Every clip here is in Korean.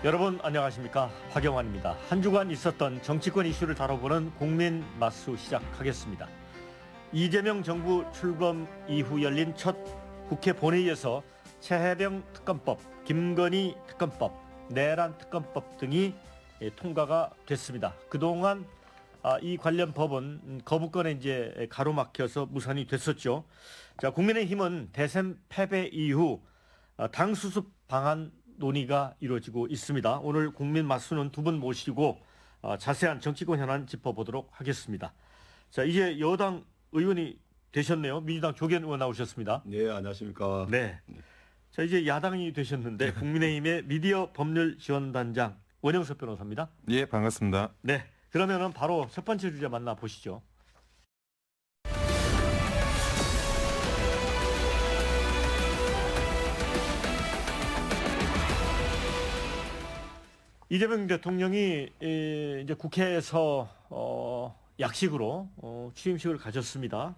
여러분 안녕하십니까, 박영환입니다. 한 주간 있었던 정치권 이슈를 다뤄보는 국민 맞수 시작하겠습니다. 이재명 정부 출범 이후 열린 첫 국회 본회의에서 최혜병 특검법, 김건희 특검법, 내란 특검법 등이 통과가 됐습니다. 그동안 이 관련 법은 거부권에 이제 가로막혀서 무산이 됐었죠. 자, 국민의힘은 대선 패배 이후 당 수습 방안 논의가 이루어지고 있습니다. 오늘 국민 맞수는 두 분 모시고 자세한 정치권 현안 짚어보도록 하겠습니다. 자, 이제 여당 의원이 되셨네요. 민주당 조계현 의원 나오셨습니다. 네, 안녕하십니까. 네. 자, 이제 야당이 되셨는데 국민의힘의 미디어 법률 지원단장 원영석 변호사입니다. 예, 반갑습니다. 네. 그러면은 바로 첫 번째 주제 만나보시죠. 이재명 대통령이 이제 국회에서 약식으로 취임식을 가졌습니다.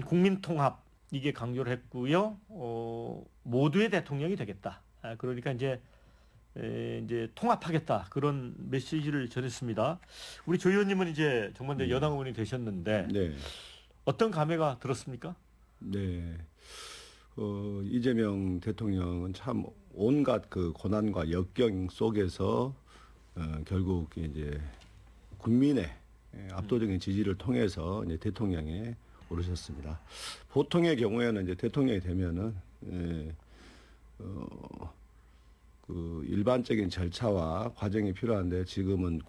국민 통합 이게 강조를 했고요. 모두의 대통령이 되겠다. 그러니까 이제 통합하겠다, 그런 메시지를 전했습니다. 우리 조 의원님은 이제 정말 여당 의원이 되셨는데 네. 어떤 감회가 들었습니까? 네. 이재명 대통령은 참 온갖 그 고난과 역경 속에서 결국 이제 국민의 압도적인 지지를 통해서 이제 대통령에 오르셨습니다. 보통의 경우에는 이제 대통령이 되면은 그 일반적인 절차와 과정이 필요한데 지금은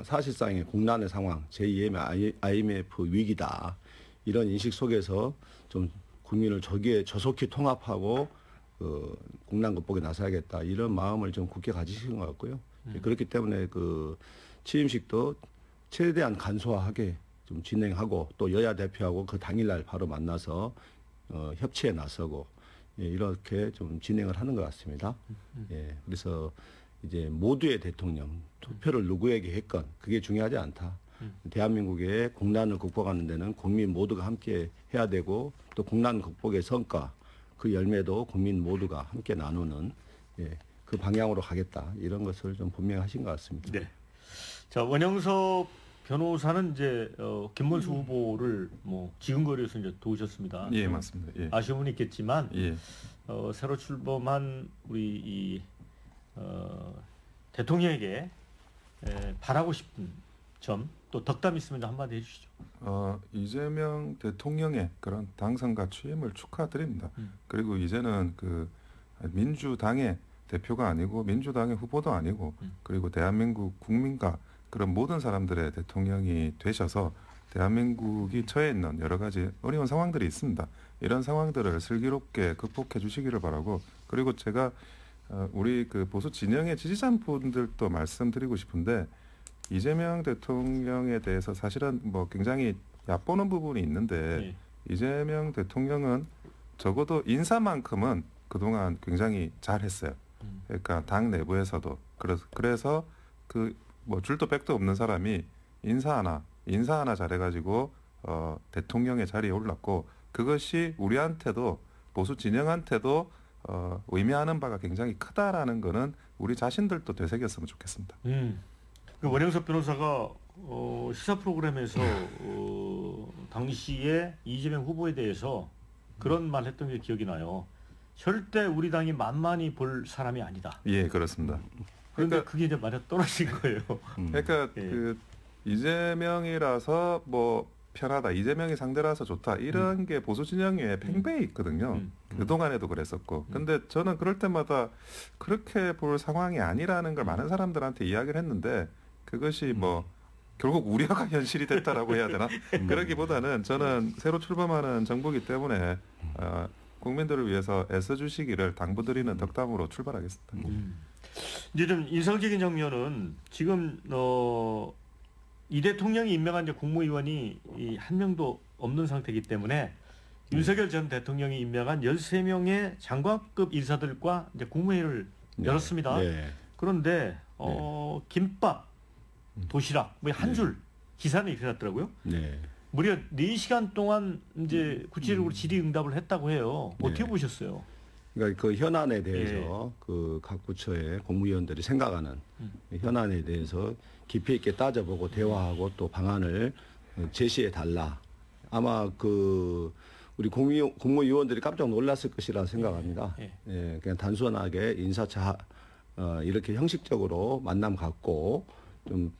사실상의 국난의 상황, 제2의 IMF 위기다, 이런 인식 속에서 좀 국민을 저기에 저속히 통합하고 국난 극복에 나서야겠다, 이런 마음을 좀 굳게 가지신 것 같고요. 그렇기 때문에 그 취임식도 최대한 간소화하게 좀 진행하고, 또 여야 대표하고 그 당일날 바로 만나서 협치에 나서고, 예, 이렇게 좀 진행을 하는 것 같습니다. 예, 그래서 이제 모두의 대통령, 투표를 누구에게 했건 그게 중요하지 않다. 대한민국의 국난을 극복하는 데는 국민 모두가 함께 해야 되고, 또 국난 극복의 성과, 그 열매도 국민 모두가 함께 나누는, 예, 그 방향으로 가겠다, 이런 것을 좀 분명하신 것 같습니다. 네. 자, 원영석 변호사는 이제 김문수 후보를 지근거리에서 이제 도우셨습니다. 예, 맞습니다. 예. 아쉬움은 있겠지만, 예. 새로 출범한 우리 대통령에게 바라고 싶은 점, 또 덕담 있으면 한마디 해주시죠. 이재명 대통령의 그런 당선과 취임을 축하드립니다. 그리고 이제는 그 민주당의 대표가 아니고 민주당의 후보도 아니고, 그리고 대한민국 국민과 그런 모든 사람들의 대통령이 되셔서 대한민국이 처해 있는 여러 가지 어려운 상황들이 있습니다. 이런 상황들을 슬기롭게 극복해 주시기를 바라고, 그리고 제가 우리 그 보수 진영의 지지자분들도 말씀드리고 싶은데, 이재명 대통령에 대해서 사실은 굉장히 얕보는 부분이 있는데, 네. 이재명 대통령은 적어도 인사만큼은 그동안 굉장히 잘했어요. 그러니까 당 내부에서도 그래서 그 줄도 백도 없는 사람이 인사 하나 잘해가지고 대통령의 자리에 올랐고, 그것이 우리한테도, 보수 진영한테도 의미하는 바가 굉장히 크다라는 거는 우리 자신들도 되새겼으면 좋겠습니다. 그 원영석 변호사가 시사 프로그램에서 당시에 이재명 후보에 대해서 그런 말 했던 게 기억이 나요. 절대 우리 당이 만만히 볼 사람이 아니다. 예, 그렇습니다. 그런데 그게 이제 맞아 떨어진 거예요. 그러니까 예. 그 이재명이라서 편하다, 이재명이 상대라서 좋다, 이런 게 보수 진영에 팽배해 있거든요. 그동안에도 그랬었고. 근데 저는 그럴 때마다 그렇게 볼 상황이 아니라는 걸 많은 사람들한테 이야기를 했는데, 그것이 결국 우려가 현실이 됐다라고 해야 되나? 그러기보다는 저는 새로 출범하는 정부이기 때문에 국민들을 위해서 애써주시기를 당부드리는 덕담으로 출발하겠습니다. 이제 좀 인상적인 장면은 지금 이 대통령이 임명한 이제 국무위원이 한 명도 없는 상태이기 때문에 윤석열 전 대통령이 임명한 13명의 장관급 인사들과 이제 국무회의를 열었습니다. 네. 그런데 김밥, 도시락 한 줄 기사는 이렇게 났더라고요. 네. 무려 4시간 동안 이제 구체적으로 질의응답을 했다고 해요. 어떻게 네. 보셨어요? 그러니까 그 현안에 대해서 그 각 부처의 국무위원들이 생각하는 현안에 대해서 깊이 있게 따져보고 대화하고 또 방안을 제시해 달라. 아마 그 우리 국무위원들이 깜짝 놀랐을 것이라 생각합니다. 예, 그냥 단순하게 인사차 이렇게 형식적으로 만남 갖고 좀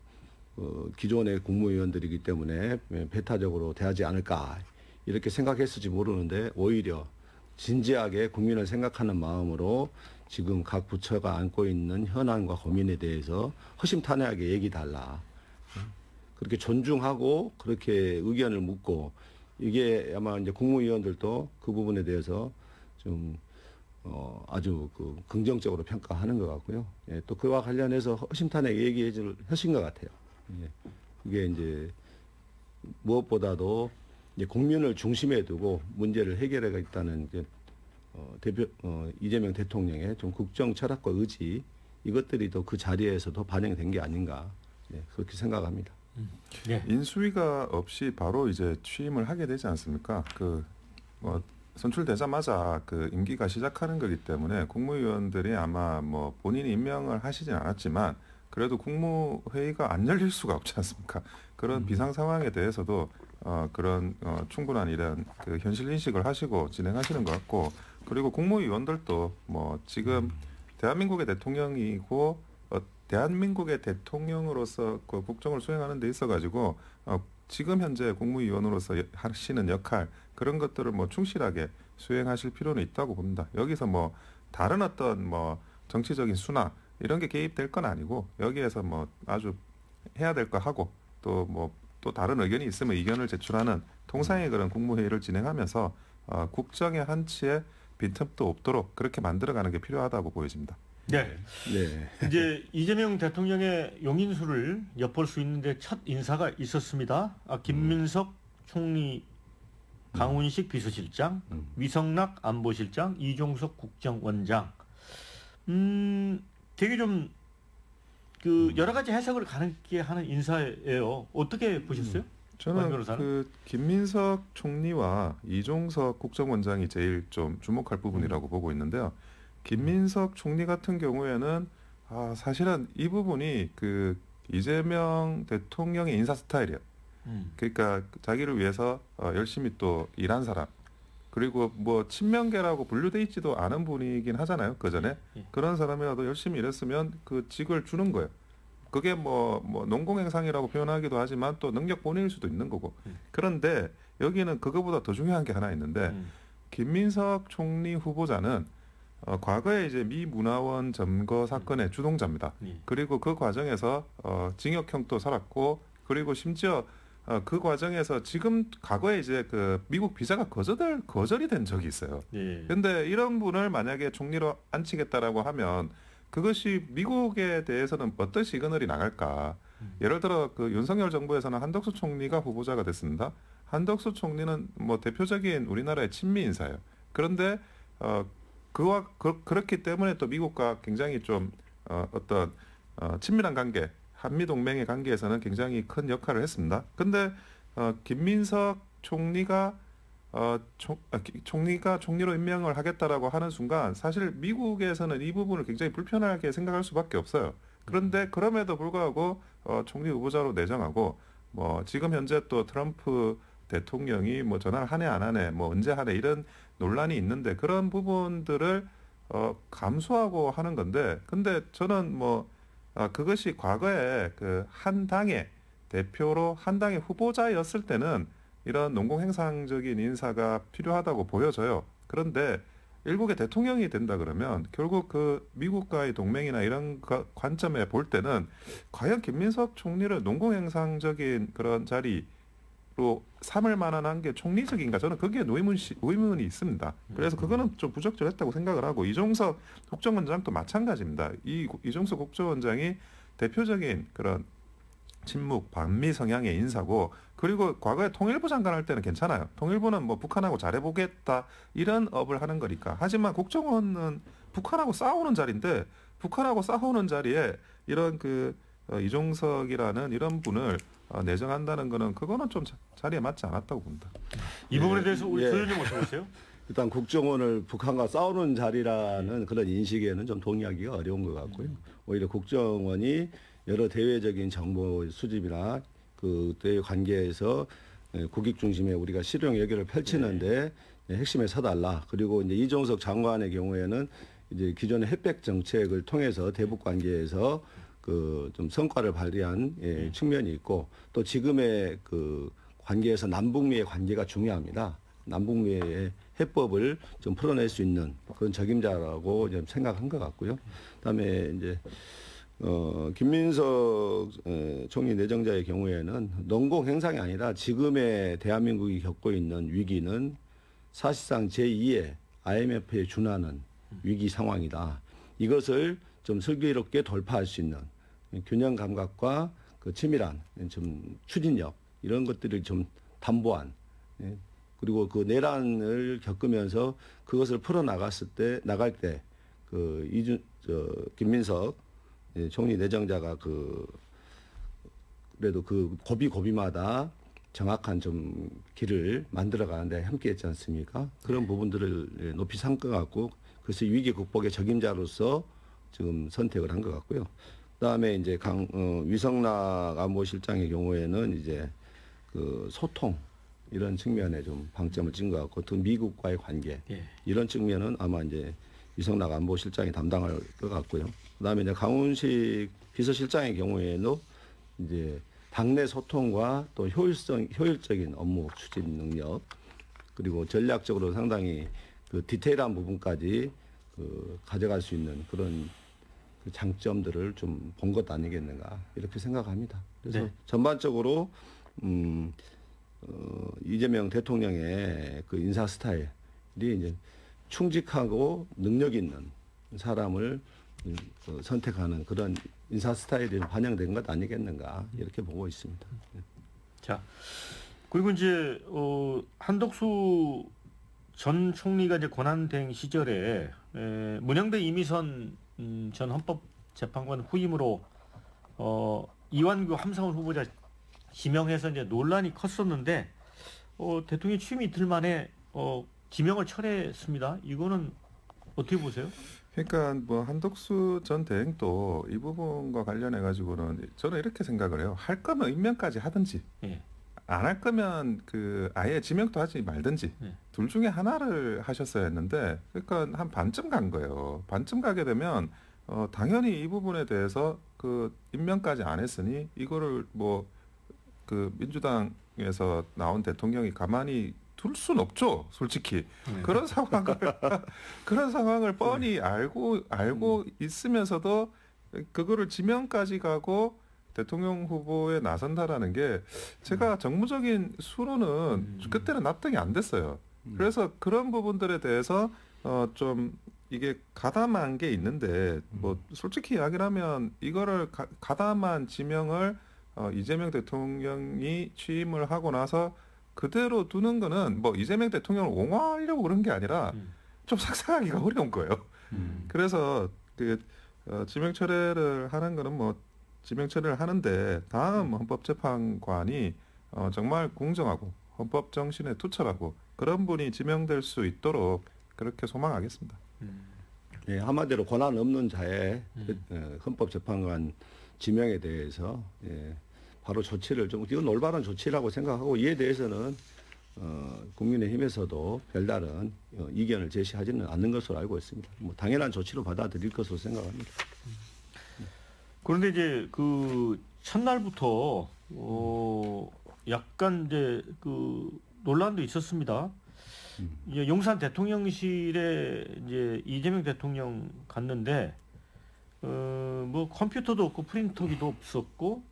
기존의 국무위원들이기 때문에 배타적으로 대하지 않을까 이렇게 생각했을지 모르는데 오히려 진지하게 국민을 생각하는 마음으로 지금 각 부처가 안고 있는 현안과 고민에 대해서 허심탄회하게 얘기 달라. 그렇게 존중하고 그렇게 의견을 묻고 이게 아마 이제 국무위원들도 그 부분에 대해서 좀 아주 그 긍정적으로 평가하는 것 같고요. 예, 또 그와 관련해서 허심탄회하게 얘기해 줄 하신 것 같아요. 예, 그게 이제 무엇보다도 이제 국민을 중심에 두고 문제를 해결하겠다는 이제 이재명 대통령의 좀 국정 철학과 의지 이것들이 또 그 자리에서도 반영된 게 아닌가 예, 그렇게 생각합니다. 네. 인수위가 없이 바로 이제 취임을 하게 되지 않습니까? 선출되자마자 그 임기가 시작하는 거기 때문에 국무위원들이 아마 뭐 본인이 임명을 하시진 않았지만 그래도 국무회의가 안 열릴 수가 없지 않습니까? 그런 비상 상황에 대해서도 그런 충분한 이런 그 현실 인식을 하시고 진행하시는 것 같고 그리고 국무위원들도 뭐 지금 대한민국의 대통령이고 대한민국의 대통령으로서 그 국정을 수행하는 데 있어가지고 지금 현재 국무위원으로서 하시는 역할 그런 것들을 뭐 충실하게 수행하실 필요는 있다고 봅니다. 여기서 뭐 다른 어떤 뭐 정치적인 수나 이런 게 개입될 건 아니고 여기에서 뭐 아주 해야 될 거 하고 또 뭐 또 다른 의견이 있으면 의견을 제출하는 통상의 그런 국무회의를 진행하면서 국정의 한치의 빈틈도 없도록 그렇게 만들어가는 게 필요하다고 보여집니다. 네. 네. 이제 이재명 대통령의 용인수를 엿볼 수 있는데 첫 인사가 있었습니다. 김민석 총리, 강훈식 비서실장, 위성락 안보실장, 이종석 국정원장. 되게 좀 그 여러 가지 해석을 가능하게 하는 인사예요. 어떻게 보셨어요? 저는 그 김민석 총리와 이종석 국정원장이 제일 좀 주목할 부분이라고 보고 있는데요. 김민석 총리 같은 경우에는 사실은 이 부분이 그 이재명 대통령의 인사 스타일이에요. 그러니까 자기를 위해서 열심히 또 일한 사람 그리고 뭐 친명계라고 분류돼 있지도 않은 분이긴 하잖아요. 그 전에 그런 사람이라도 열심히 일했으면 그 직을 주는 거예요. 그게 뭐 농공행상이라고 표현하기도 하지만 또 능력 본인일 수도 있는 거고. 그런데 여기는 그거보다 더 중요한 게 하나 있는데 김민석 총리 후보자는 과거에 이제 미 문화원 점거 사건의 주동자입니다. 그리고 그 과정에서 징역형도 살았고 그리고 심지어 그 과정에서 지금 과거에 이제 그 미국 비자가 거절이 된 적이 있어요. 그런데 이런 분을 만약에 총리로 앉히겠다라고 하면 그것이 미국에 대해서는 어떤 시그널이 나갈까? 예를 들어 그 윤석열 정부에서는 한덕수 총리가 후보자가 됐습니다. 한덕수 총리는 뭐 대표적인 우리나라의 친미 인사예요. 그런데 그렇기 때문에 또 미국과 굉장히 좀 어떤 친밀한 관계, 한미 동맹의 관계에서는 굉장히 큰 역할을 했습니다. 근데 김민석 총리가 총리로 임명을 하겠다라고 하는 순간 사실 미국에서는 이 부분을 굉장히 불편하게 생각할 수밖에 없어요. 그런데 그럼에도 불구하고 총리 후보자로 내정하고 뭐 지금 현재 또 트럼프 대통령이 뭐 전화를 하네 안 하네 뭐 언제 하네 이런 논란이 있는데 그런 부분들을 감수하고 하는 건데 근데 저는 뭐 그것이 과거에 그 한 당의 대표로 한 당의 후보자였을 때는 이런 농공행상적인 인사가 필요하다고 보여져요. 그런데 일국의 대통령이 된다 그러면 결국 그 미국과의 동맹이나 이런 관점에 볼 때는 과연 김민석 총리를 농공행상적인 그런 자리로 삼을 만한 게 총리적인가 저는 거기에 의문이 있습니다. 그래서 그거는 좀 부적절했다고 생각을 하고 이종석 국정원장도 마찬가지입니다. 이종석 국정원장이 대표적인 그런 친묵, 반미 성향의 인사고 그리고 과거에 통일부 장관 할 때는 괜찮아요. 통일부는 뭐 북한하고 잘해보겠다 이런 업을 하는 거니까. 하지만 국정원은 북한하고 싸우는 자리인데 북한하고 싸우는 자리에 이런 그 이종석이라는 이런 분을 내정한다는 거는 그거는 좀 자리에 맞지 않았다고 봅니다. 이 부분에 대해서 우리 소연님 어떻게 보세요? 일단 국정원을 북한과 싸우는 자리라는 그런 인식에는 좀 동의하기가 어려운 것 같고요. 오히려 국정원이 여러 대외적인 정보 수집이나 그 대외 관계에서 국익 중심의 우리가 실용 외교를 펼치는데 핵심에 서달라. 그리고 이제 이종석 장관의 경우에는 이제 기존의 햇백 정책을 통해서 대북 관계에서 그 좀 성과를 발휘한 측면이 있고 또 지금의 그 관계에서 남북미의 관계가 중요합니다. 남북미의 해법을 좀 풀어낼 수 있는 그런 적임자라고 좀 생각한 것 같고요. 그다음에 이제 김민석 총리 내정자의 경우에는 농공 행상이 아니라 지금의 대한민국이 겪고 있는 위기는 사실상 제2의 IMF에 준하는 위기 상황이다. 이것을 좀 슬기롭게 돌파할 수 있는 균형 감각과 그 치밀한 좀 추진력 이런 것들을 좀 담보한 그리고 그 내란을 겪으면서 그것을 풀어 나갈 때 그 김민석 총리 내정자가 그래도 그 고비마다 정확한 좀 길을 만들어 가는데 함께했지 않습니까? 그런 부분들을 높이 삼가갖고 그래서 위기 극복의 적임자로서 지금 선택을 한 것 같고요. 그다음에 이제 위성락 안보실장의 경우에는 이제 그 소통 이런 측면에 좀 방점을 찍은 것 같고 또 미국과의 관계 이런 측면은 아마 이제 위성락 안보실장이 담당할 것 같고요. 그다음에 이제 강훈식 비서실장의 경우에는 이제 당내 소통과 또 효율적인 업무 추진 능력 그리고 전략적으로 상당히 그 디테일한 부분까지 그 가져갈 수 있는 그런 그 장점들을 좀 본 것 아니겠는가 이렇게 생각합니다. 그래서 전반적으로 이재명 대통령의 그 인사 스타일이 이제 충직하고 능력 있는 사람을 선택하는 그런 인사 스타일이 반영된 것 아니겠는가 이렇게 보고 있습니다. 자, 그리고 이제 한덕수 전 총리가 이제 권한대행 시절에 문영배 이미선 전 헌법재판관 후임으로 이완규 함상훈 후보자 지명해서 이제 논란이 컸었는데 대통령 취임 이틀 만에 지명을 철회했습니다. 이거는 어떻게 보세요? 그러니까 뭐 한덕수 전 대행도 이 부분과 관련해 가지고는 저는 이렇게 생각을 해요. 할 거면 임명까지 하든지 안 할 거면 그 아예 지명도 하지 말든지 둘 중에 하나를 하셨어야 했는데 그러니까 한 반쯤 간 거예요. 반쯤 가게 되면 당연히 이 부분에 대해서 그 임명까지 안 했으니 이거를 뭐 그 민주당에서 나온 대통령이 가만히 둘 수는 없죠, 솔직히. 그런 상황을 뻔히 알고 있으면서도 그거를 지명까지 가고 대통령 후보에 나선다라는 게 제가 정무적인 수로는 그때는 납득이 안 됐어요. 그래서 그런 부분들에 대해서 좀 이게 가담한 게 있는데 뭐 솔직히 이야기를 하면 이거를 가담한 지명을 이재명 대통령이 취임을 하고 나서 그대로 두는 거는 뭐 이재명 대통령을 옹호하려고 그런 게 아니라 좀 상상하기가 어려운 거예요. 그래서 그 지명 철회를 하는 거는 뭐 지명 철회를 하는데 다음 헌법재판관이 정말 공정하고 헌법 정신에 투철하고 그런 분이 지명될 수 있도록 그렇게 소망하겠습니다. 예, 한마디로 권한 없는 자의 헌법재판관 지명에 대해서 바로 조치를 좀 이건 올바른 조치라고 생각하고 이에 대해서는 국민의힘에서도 별다른 이견을 제시하지는 않는 것으로 알고 있습니다. 뭐 당연한 조치로 받아들일 것으로 생각합니다. 그런데 이제 그 첫날부터 약간 이제 그 논란도 있었습니다. 이제 용산 대통령실에 이제 이재명 대통령 갔는데 뭐 컴퓨터도 없고 프린터기도 없었고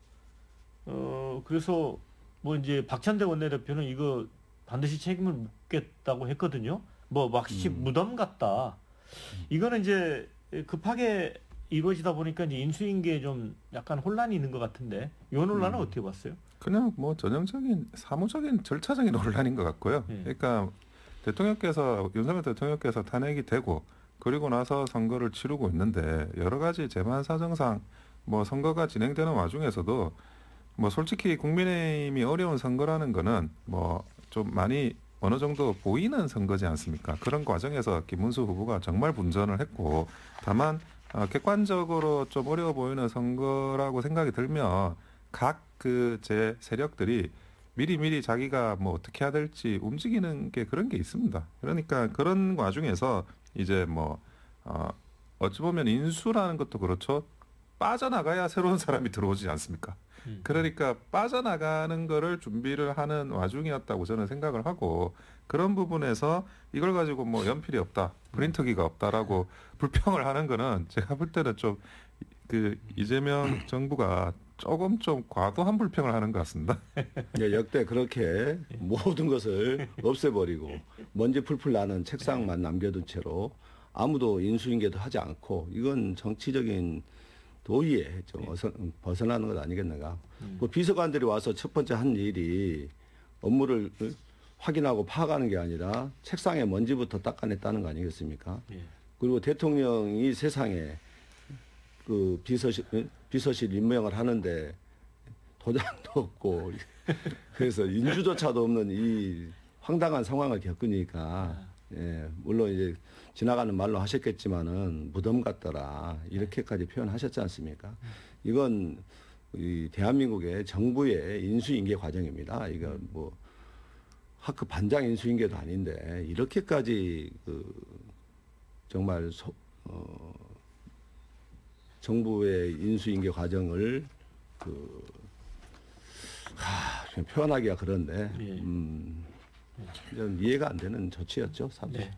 그래서 뭐 이제 박찬대 원내대표는 이거 반드시 책임을 묻겠다고 했거든요. 뭐 마치 무덤 같다. 이거는 이제 급하게 이루어지다 보니까 이제 인수인계에 좀 약간 혼란이 있는 것 같은데 이 논란은 어떻게 봤어요? 그냥 뭐 전형적인 사무적인 절차적인 논란인 것 같고요. 그러니까 윤석열 대통령께서 탄핵이 되고 그리고 나서 선거를 치르고 있는데 여러 가지 재반 사정상 뭐 선거가 진행되는 와중에서도 뭐 솔직히 국민의힘이 어려운 선거라는 거는 뭐 좀 많이 어느 정도 보이는 선거지 않습니까? 그런 과정에서 김문수 후보가 정말 분전을 했고 다만 객관적으로 좀 어려워 보이는 선거라고 생각이 들면 각 그 제 세력들이 미리미리 자기가 뭐 어떻게 해야 될지 움직이는 게 그런 게 있습니다. 그러니까 그런 와중에서 이제 뭐 어찌 보면 인수라는 것도 그렇죠. 빠져나가야 새로운 사람이 들어오지 않습니까? 그러니까 빠져나가는 거를 준비를 하는 와중이었다고 저는 생각을 하고 그런 부분에서 이걸 가지고 뭐 연필이 없다, 프린터기가 없다라고 불평을 하는 거는 제가 볼 때는 좀 그 이재명 정부가 조금 좀 과도한 불평을 하는 것 같습니다. 예, 역대 그렇게 모든 것을 없애버리고 먼지 풀풀 나는 책상만 남겨둔 채로 아무도 인수인계도 하지 않고 이건 정치적인 도의에 좀 벗어나는 것 아니겠는가. 그 비서관들이 와서 첫 번째 한 일이 업무를 확인하고 파악하는 게 아니라 책상에 먼지부터 닦아냈다는 거 아니겠습니까? 그리고 대통령이 세상에 그 비서실 임명을 하는데 도장도 없고 그래서 인주조차도 없는 이 황당한 상황을 겪으니까 예, 물론 이제 지나가는 말로 하셨겠지만은 무덤 같더라 이렇게까지 표현하셨지 않습니까? 이건 이 대한민국의 정부의 인수인계 과정입니다. 이거 뭐 학급 반장 인수인계도 아닌데 이렇게까지 그 정말 정부의 인수인계 과정을 좀 표현하기가 그런데 이해가 안 되는 조치였죠, 사실. 네.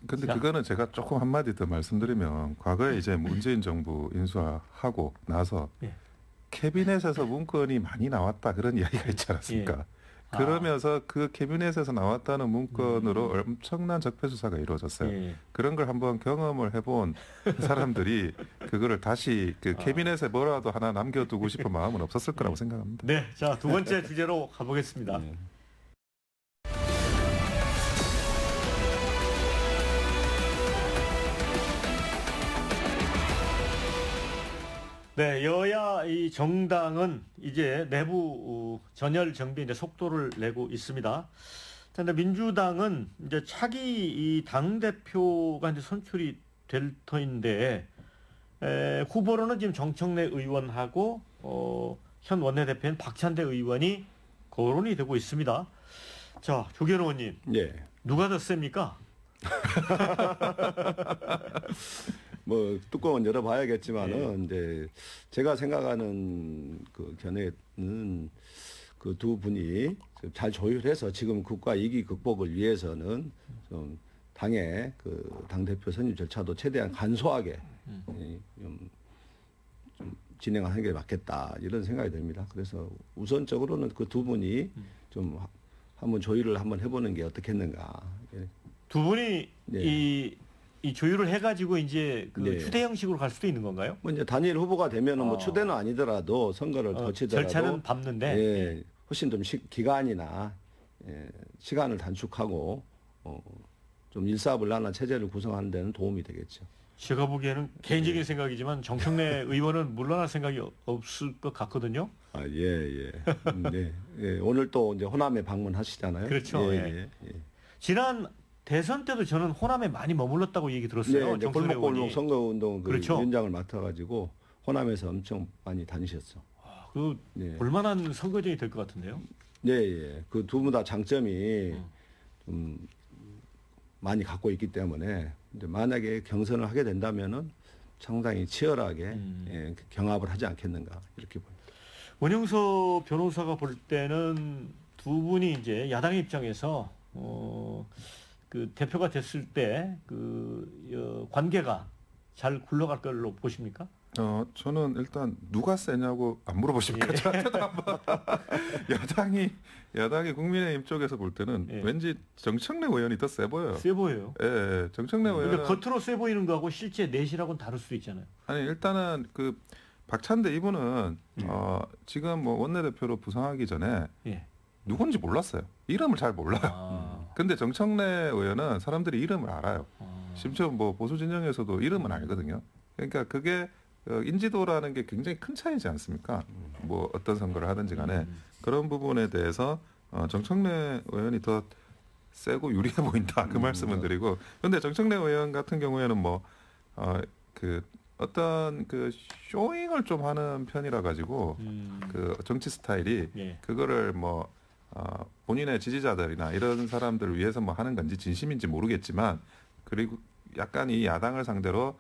근데 그거는 제가 조금 한마디 더 말씀드리면 과거에 이제 문재인 정부 인수하고 나서 캐비넷에서 문건이 많이 나왔다 그런 이야기가 있지 않았습니까? 그러면서 그 캐비넷에서 나왔다는 문건으로 엄청난 적폐 수사가 이루어졌어요. 그런 걸 한번 경험을 해본 사람들이 그거를 다시 그 캐비넷에 뭐라도 하나 남겨두고 싶은 마음은 없었을 거라고 생각합니다. 네, 자, 두 번째 주제로 가보겠습니다. 네, 여야 이 정당은 이제 내부 전열 정비에 속도를 내고 있습니다. 그런데 민주당은 이제 차기 이 당대표가 이제 선출이 될 터인데 후보로는 지금 정청래 의원하고 현 원내대표인 박찬대 의원이 거론이 되고 있습니다. 자, 조계현 의원님, 누가 더 셉니까? 뭐 뚜껑은 열어봐야겠지만은 이제 제가 생각하는 그 견해는 그 두 분이 잘 조율해서 지금 국가 위기 극복을 위해서는 좀 당의 그 당 대표 선임 절차도 최대한 간소하게 좀 진행하는 게 맞겠다 이런 생각이 듭니다. 그래서 우선적으로는 그 두 분이 좀 한번 조율을 한번 해보는 게 어떻겠는가. 두 분이 이 조율을 해가지고 이제 그 추대 형식으로 갈 수도 있는 건가요? 뭐 이제 단일 후보가 되면은 뭐 추대는 아니더라도 선거를 거치더라도 절차는 밟는데 훨씬 좀 기간이나 시간을 단축하고 좀 일사불란한 체제를 구성하는 데는 도움이 되겠죠. 제가 보기에는 개인적인 생각이지만 정청래 의원은 물러날 생각이 없을 것 같거든요. 네. 오늘 또 이제 호남에 방문하시잖아요. 그렇죠. 지난 대선 때도 저는 호남에 많이 머물렀다고 얘기 들었어요. 네, 골목골목 선거운동 그렇죠. 위원장을 맡아가지고 호남에서 엄청 많이 다니셨어. 볼만한 선거전이 될 것 같은데요. 네. 그 두 분 다 장점이 좀 많이 갖고 있기 때문에 이제 만약에 경선을 하게 된다면은 상당히 치열하게 경합을 하지 않겠는가 이렇게 봅니다. 원영서 변호사가 볼 때는 두 분이 이제 야당 입장에서 그 대표가 됐을 때 그 관계가 잘 굴러갈 걸로 보십니까? 저는 일단 누가 세냐고 안 물어보십니까? 저한테도 한번. 야당이 국민의힘 쪽에서 볼 때는 왠지 정청래 의원이 더 세 보여요. 세 보여요. 정청래 의원은 겉으로 세 보이는 거하고 실제 내실하고는 다를 수도 있잖아요. 아니 일단은 그 박찬대 이분은 지금 뭐 원내대표로 부상하기 전에 누군지 몰랐어요. 이름을 잘 몰라요. 근데 정청래 의원은 사람들이 이름을 알아요. 심지어 뭐 보수 진영에서도 이름은 알거든요. 그러니까 그게 인지도라는 게 굉장히 큰 차이지 않습니까? 뭐 어떤 선거를 하든지 간에 그런 부분에 대해서 정청래 의원이 더 세고 유리해 보인다 그 말씀을 드리고 근데 정청래 의원 같은 경우에는 그 어떤 그 쇼잉을 좀 하는 편이라 가지고 그 정치 스타일이 예. 그거를 본인의 지지자들이나 이런 사람들을 위해서 하는 건지 진심인지 모르겠지만 그리고 약간 이 야당을 상대로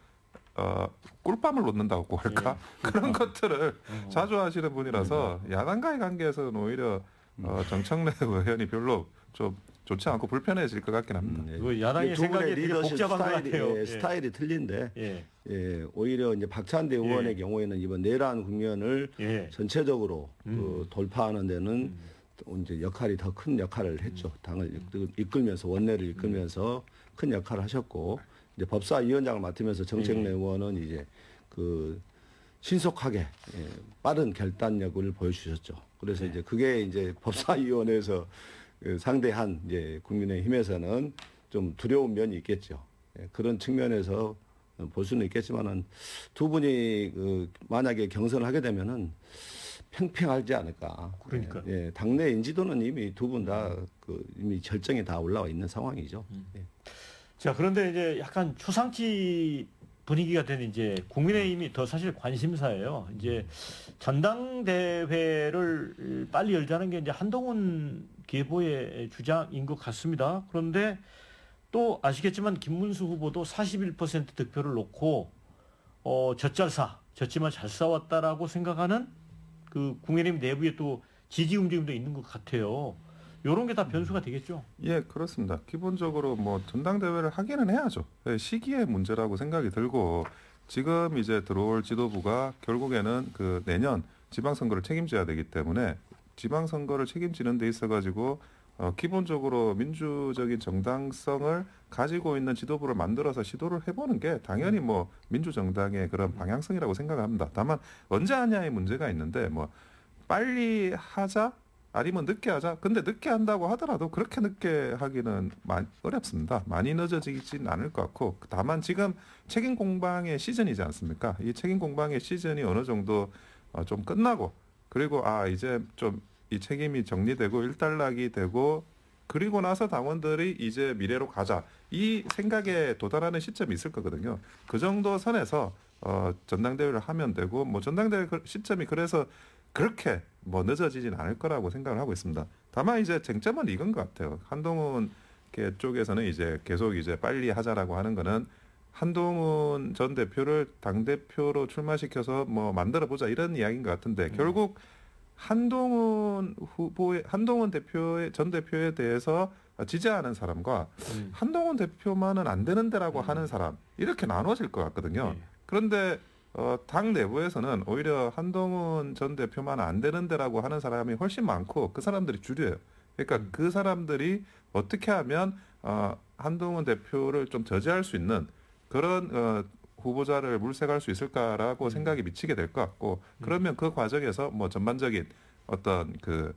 꿀밤을 놓는다고 할까 예. 그런 것들을 자주 하시는 분이라서 야당과의 관계에서는 오히려 정청래 의원이 별로 좀 좋지 않고 불편해질 것 같긴 합니다. 그 야당의 두 분의 생각이 되게 리더십 복잡한 것 같아요. 예. 스타일이 틀린데 예. 오히려 이제 박찬대 의원의 경우에는 이번 내란 국면을 예. 전체적으로 돌파하는 데는 이제 역할이 더 큰 역할을 했죠. 당을 이끌면서 원내를 이끌면서 큰 역할을 하셨고 이제 법사위원장을 맡으면서 정청래 의원은 이제 그 신속하게 빠른 결단력을 보여주셨죠. 그래서 이제 그게 이제 법사위원회에서 상대한 이제 국민의힘에서는 좀 두려운 면이 있겠죠. 그런 측면에서 볼 수는 있겠지만은 두 분이 만약에 경선을 하게 되면은 팽팽하지 않을까. 그러니까. 당내 인지도는 이미 두 분 다 이미 결정에 다 올라와 있는 상황이죠. 자, 그런데 이제 약간 초상치 분위기가 되는 이제 국민의힘이 더 사실 관심사예요. 이제 전당대회를 빨리 열자는 게 이제 한동훈 계보의 주장인 것 같습니다. 그런데 또 아시겠지만 김문수 후보도 41% 득표를 놓고 졌지만 잘 싸웠다라고 생각하는 그 국민의힘 내부에 또 지지 움직임도 있는 것 같아요. 이런 게 다 변수가 되겠죠. 예, 그렇습니다. 기본적으로 전당대회를 하기는 해야죠. 시기의 문제라고 생각이 들고 지금 이제 들어올 지도부가 결국에는 그 내년 지방선거를 책임져야 되기 때문에 지방선거를 책임지는 데 있어가지고 기본적으로 민주적인 정당성을 가지고 있는 지도부를 만들어서 시도를 해보는 게 당연히 민주정당의 그런 방향성이라고 생각합니다. 다만 언제 하냐의 문제가 있는데 빨리 하자 아니면 늦게 하자. 근데 늦게 한다고 하더라도 그렇게 늦게 하기는 어렵습니다. 많이 늦어지진 않을 것 같고 다만 지금 책임 공방의 시즌이지 않습니까? 이 책임 공방의 시즌이 어느 정도 좀 끝나고 그리고 이제 좀 이 책임이 정리되고 일단락이 되고 그리고 나서 당원들이 이제 미래로 가자 이 생각에 도달하는 시점이 있을 거거든요. 그 정도 선에서 전당대회를 하면 되고 전당대회 시점이 그래서 그렇게 늦어지진 않을 거라고 생각을 하고 있습니다. 다만 이제 쟁점은 이건 것 같아요. 한동훈 쪽에서는 이제 계속 이제 빨리 하자라고 하는 거는 한동훈 전 대표를 당 대표로 출마시켜서 만들어 보자 이런 이야기인 것 같은데 결국 한동훈 대표의 전 대표에 대해서 지지하는 사람과 한동훈 대표만은 안 되는데라고 하는 사람 이렇게 나눠질 것 같거든요. 그런데 당 내부에서는 오히려 한동훈 전 대표만 안 되는데라고 하는 사람이 훨씬 많고 그 사람들이 주류예요. 그러니까 그 사람들이 어떻게 하면 한동훈 대표를 좀 저지할 수 있는 그런 후보자를 물색할 수 있을까라고 생각이 미치게 될 것 같고 그러면 그 과정에서 전반적인 어떤 그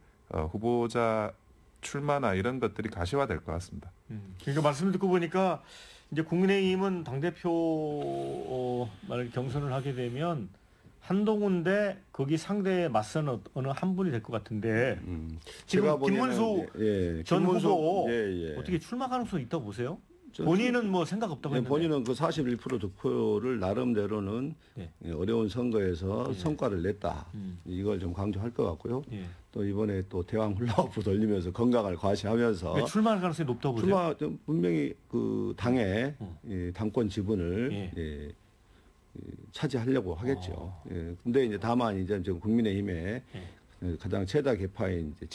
후보자 출마나 이런 것들이 가시화될 것 같습니다. 그러니까 말씀 듣고 보니까 이제 국민의힘은 당대표 경선을 하게 되면 한동훈 대 거기 상대에 맞서는 어느 한 분이 될 것 같은데 지금 김문수 전 후보 어떻게 출마 가능성이 있다고 보세요? 본인은 생각 없다고 했는데. 본인은 그 41% 득표를 나름대로는 어려운 선거에서 성과를 냈다. 이걸 좀 강조할 것 같고요. 또 이번에 또 대왕 훌라후프 돌리면서 건강을 과시하면서 출마할 가능성이 높다고 보세요? 분명히 그 당의 당권 지분을 차지하려고 하겠죠. 근데 이제 다만 이제 지금 국민의힘의 가장 최다 계파인 이제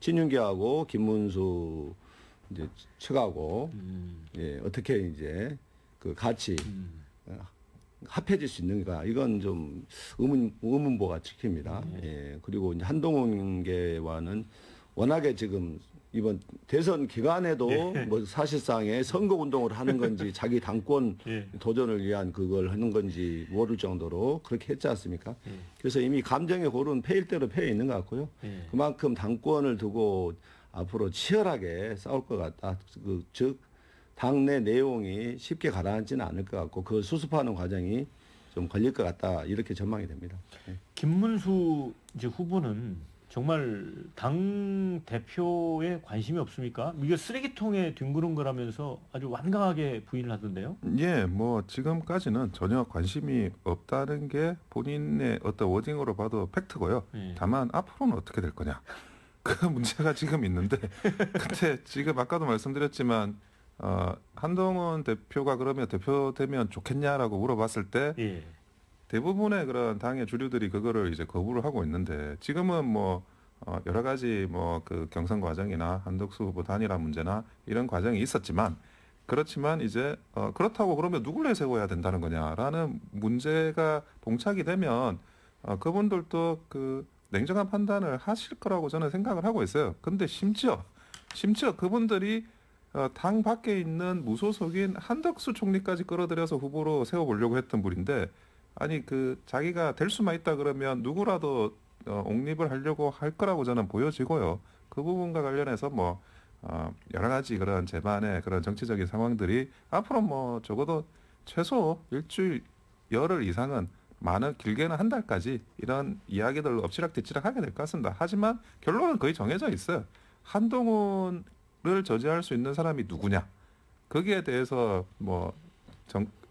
친윤계하고 김문수 이제 측하고 어떻게 이제 그 같이 합해질 수 있는가 이건 좀 의문보가 찍힙니다. 그리고 이제 한동훈계와는 워낙에 지금 이번 대선 기간에도 사실상의 선거 운동을 하는 건지 자기 당권 도전을 위한 그걸 하는 건지 모를 정도로 그렇게 했지 않습니까? 그래서 이미 감정의 골은 패일 대로 패여 있는 것 같고요. 그만큼 당권을 두고 앞으로 치열하게 싸울 것 같다. 즉 당내 내용이 쉽게 가라앉지는 않을 것 같고 그걸 수습하는 과정이 좀 걸릴 것 같다. 이렇게 전망이 됩니다. 김문수 이제 후보는 정말 당 대표에 관심이 없습니까? 이게 쓰레기통에 뒹구는 거라면서 아주 완강하게 부인을 하던데요. 예, 뭐 지금까지는 전혀 관심이 없다는 게 본인의 어떤 워딩으로 봐도 팩트고요. 예. 다만 앞으로는 어떻게 될 거냐. 그 문제가 지금 있는데, 근데 지금 아까도 말씀드렸지만 한동훈 대표가 그러면 대표되면 좋겠냐라고 물어봤을 때 예. 대부분의 그런 당의 주류들이 그거를 이제 거부를 하고 있는데 지금은 뭐 여러 가지 뭐 그 경선 과정이나 한덕수 후보 단일화 문제나 이런 과정이 있었지만 그렇지만 이제 그렇다고 그러면 누굴 내세워야 된다는 거냐라는 문제가 봉착이 되면 그분들도 그 냉정한 판단을 하실 거라고 저는 생각을 하고 있어요. 근데 심지어 그분들이 당 밖에 있는 무소속인 한덕수 총리까지 끌어들여서 후보로 세워보려고 했던 분인데 아니 그 자기가 될 수만 있다 그러면 누구라도 옹립을 하려고 할 거라고 저는 보여지고요. 그 부분과 관련해서 뭐 여러 가지 그런 제반의 그런 정치적인 상황들이 앞으로 뭐 적어도 최소 일주일 열흘 이상은 많은 길게는 한 달까지 이런 이야기들로 엎치락뒤치락 하게 될 것 같습니다. 하지만 결론은 거의 정해져 있어요. 한동훈을 저지할 수 있는 사람이 누구냐. 거기에 대해서 뭐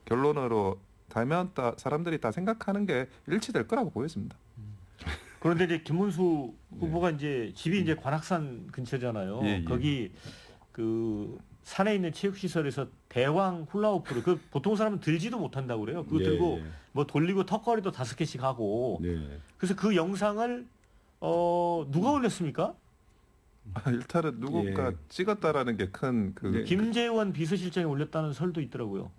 결론으로 다면 사람들이 다 생각하는 게 일치될 거라고 보여집니다. 그런데 이제 김문수 후보가 이제 집이 이제 관악산 근처잖아요. 예, 예. 거기 그 산에 있는 체육시설에서 대왕 훌라후프를 그 보통 사람은 들지도 못한다고 그래요. 그거 예, 들고 예. 뭐 돌리고 턱걸이도 5개씩 하고. 네. 그래서 그 영상을 누가 올렸습니까? 일단은 누군가 예. 찍었다라는 게 큰 그 네. 김재원 비서실장이 올렸다는 설도 있더라고요.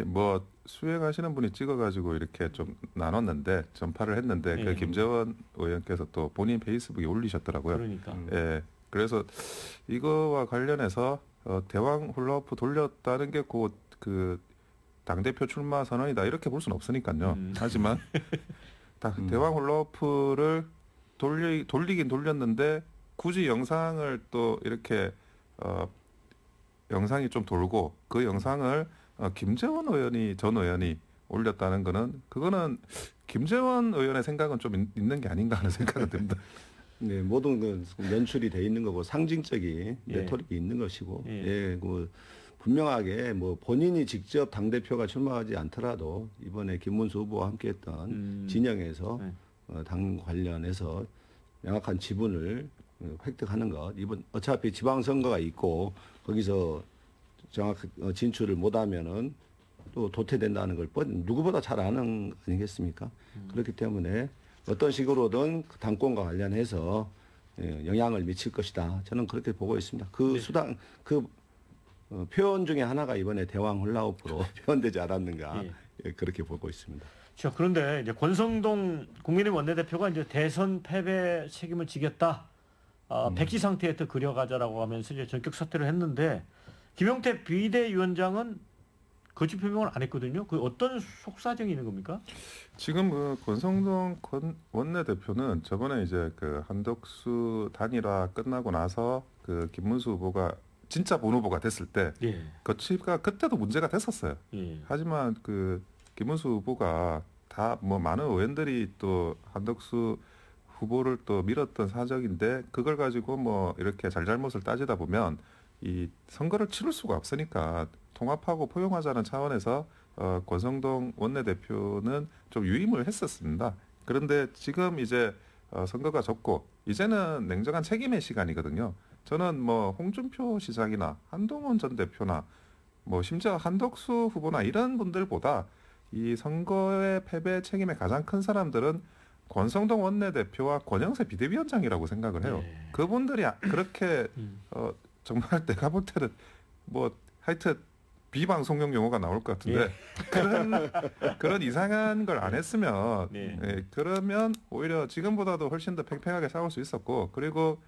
뭐 수행하시는 분이 찍어가지고 이렇게 좀 나눴는데 전파를 했는데 예. 그 김재원 의원께서 또 본인 페이스북에 올리셨더라고요. 그러니까. 예, 그래서 이거와 관련해서 대왕 훌라후프 돌렸다는 게 곧 그 당대표 출마 선언이다 이렇게 볼 수는 없으니까요. 하지만 대왕 훌라후프를 돌리긴 돌렸는데 굳이 영상을 또 이렇게 영상이 좀 돌고 그 영상을 김재원 전 의원이 올렸다는 거는 그거는 김재원 의원의 생각은 좀 있는 게 아닌가 하는 생각은 듭니다. 네, 모든 건 연출이 돼 있는 거고 상징적인 예. 레토릭이 있는 것이고, 예. 예, 그 분명하게 뭐 본인이 직접 당 대표가 출마하지 않더라도 이번에 김문수 후보와 함께했던 진영에서 네. 당 관련해서 명확한 지분을 획득하는 것. 이번 어차피 지방선거가 있고 거기서 정확히 진출을 못하면은 또 도태된다는 걸 누구보다 잘 아는 거 아니겠습니까? 그렇기 때문에 어떤 식으로든 그 당권과 관련해서 영향을 미칠 것이다. 저는 그렇게 보고 있습니다. 그 네. 수단, 표현 중에 하나가 이번에 대왕 훌라후프로 표현되지 않았는가. 예, 그렇게 보고 있습니다. 자, 그런데 이제 권성동 국민의힘 원내대표가 이제 대선 패배 책임을 지겠다. 백지 상태에서 그려가자라고 하면서 이제 전격 사퇴를 했는데 김용태 비대위원장은 거취 표명을 안 했거든요. 그 어떤 속사정이 있는 겁니까? 지금 그 권성동 원내대표는 저번에 이제 그 한덕수 단일화 끝나고 나서 그 김문수 후보가 진짜 본 후보가 됐을 때 예. 거취가 그때도 문제가 됐었어요. 예. 하지만 그 김문수 후보가 다 뭐 많은 의원들이 또 한덕수 후보를 또 밀었던 사정인데 그걸 가지고 뭐 이렇게 잘잘못을 따지다 보면 이 선거를 치를 수가 없으니까 통합하고 포용하자는 차원에서 권성동 원내대표는 좀 유임을 했었습니다. 그런데 지금 이제 선거가 졌고 이제는 냉정한 책임의 시간이거든요. 저는 뭐 홍준표 시장이나 한동훈 전 대표나 뭐 심지어 한덕수 후보나 이런 분들보다 이 선거의 패배 책임의 가장 큰 사람들은 권성동 원내대표와 권영세 비대위원장이라고 생각을 해요. 네. 그분들이 그렇게 정말 내가 볼 때는 뭐 하여튼 비방송용 용어가 나올 것 같은데 그런 이상한 걸 안 했으면 네. 예, 그러면 오히려 지금보다도 훨씬 더 팽팽하게 싸울 수 있었고 그리고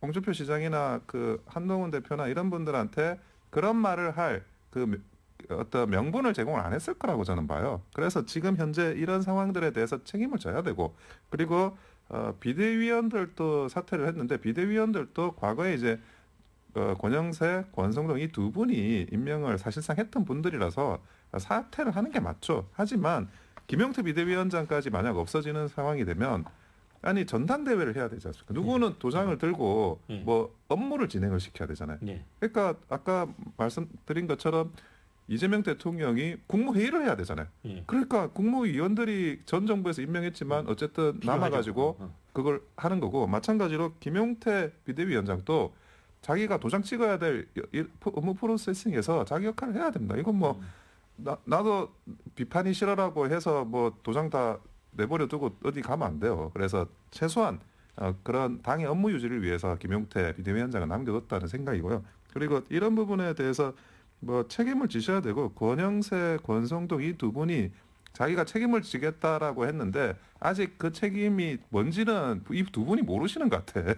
홍준표 시장이나 그 한동훈 대표나 이런 분들한테 그런 말을 할 그 어떤 명분을 제공을 안 했을 거라고 저는 봐요. 그래서 지금 현재 이런 상황들에 대해서 책임을 져야 되고 그리고 비대위원들도 사퇴를 했는데 비대위원들도 과거에 이제 권영세, 권성동 이 두 분이 임명을 사실상 했던 분들이라서 사퇴를 하는 게 맞죠. 하지만 김용태 비대위원장까지 만약 없어지는 상황이 되면 아니 전당대회를 해야 되지 않습니까? 누구는 도장을 들고 예. 뭐 업무를 진행을 시켜야 되잖아요. 예. 그러니까 아까 말씀드린 것처럼 이재명 대통령이 국무회의를 해야 되잖아요. 예. 그러니까 국무위원들이 전 정부에서 임명했지만 어쨌든 필요하죠. 남아가지고 그걸 하는 거고, 마찬가지로 김용태 비대위원장도 자기가 도장 찍어야 될 업무 프로세싱에서 자기 역할을 해야 됩니다. 이건 뭐 나도 비판이 싫어라고 해서 뭐 도장 다 내버려 두고 어디 가면 안 돼요. 그래서 최소한 그런 당의 업무 유지를 위해서 김용태 비대위원장을 남겨뒀다는 생각이고요. 그리고 이런 부분에 대해서 뭐 책임을 지셔야 되고, 권영세, 권성동 이 두 분이 자기가 책임을 지겠다라고 했는데 아직 그 책임이 뭔지는 이 두 분이 모르시는 것 같아.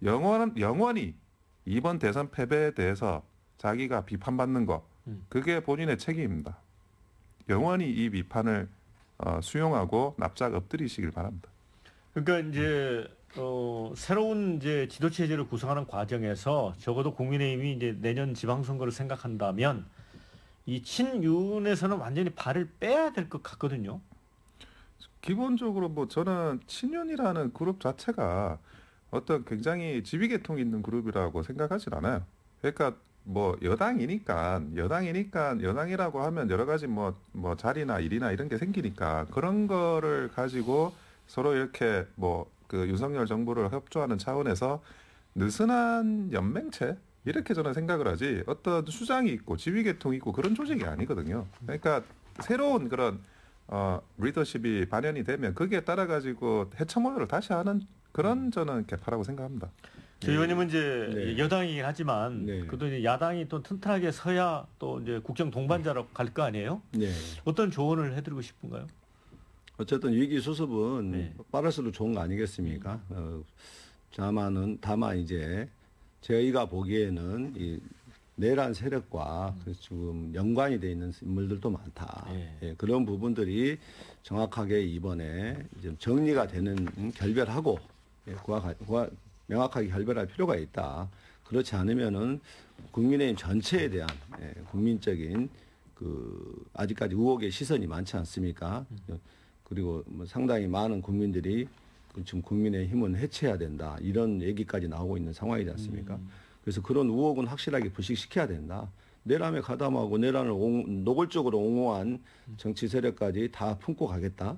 영원히 이번 대선 패배에 대해서 자기가 비판받는 거, 그게 본인의 책임입니다. 영원히 이 비판을 수용하고 납작 엎드리시길 바랍니다. 그러니까 이제 새로운 이제 지도 체제를 구성하는 과정에서 적어도 국민의힘이 이제 내년 지방선거를 생각한다면 이 친윤에서는 완전히 발을 빼야 될 것 같거든요. 기본적으로 뭐 저는 친윤이라는 그룹 자체가 어떤 굉장히 지위계통 있는 그룹이라고 생각하진 않아요. 그러니까 뭐 여당이니까 여당이라고 하면 여러 가지 뭐 자리나 일이나 이런 게 생기니까 그런 거를 가지고 서로 이렇게 뭐 그 윤석열 정부를 협조하는 차원에서 느슨한 연맹체 이렇게 저는 생각을 하지, 어떤 수장이 있고 지위계통이 있고 그런 조직이 아니거든요. 그러니까 새로운 그런 리더십이 반영이 되면 거기에 따라 가지고 해처모여를 다시 하는 그런 저는 개파라고 생각합니다. 조 의원님은 이제 여당이긴 하지만 그래도 이제 야당이 또 튼튼하게 서야 또 이제 국정 동반자로 갈 거 아니에요? 네. 어떤 조언을 해드리고 싶은가요? 어쨌든 위기 수습은 빠를수록 좋은 거 아니겠습니까? 다만 이제 저희가 보기에는 이 내란 세력과 지금 연관이 돼 있는 인물들도 많다. 예, 그런 부분들이 정확하게 이번에 이제 정리가 되는 결별하고 그와 명확하게 결별할 필요가 있다. 그렇지 않으면은 국민의힘 전체에 대한 국민적인 그 아직까지 의혹의 시선이 많지 않습니까? 그리고 뭐 상당히 많은 국민들이 지금 국민의힘은 해체해야 된다, 이런 얘기까지 나오고 있는 상황이지 않습니까? 그래서 그런 의혹은 확실하게 불식시켜야 된다. 내란에 가담하고 내란을 노골적으로 옹호한 정치 세력까지 다 품고 가겠다.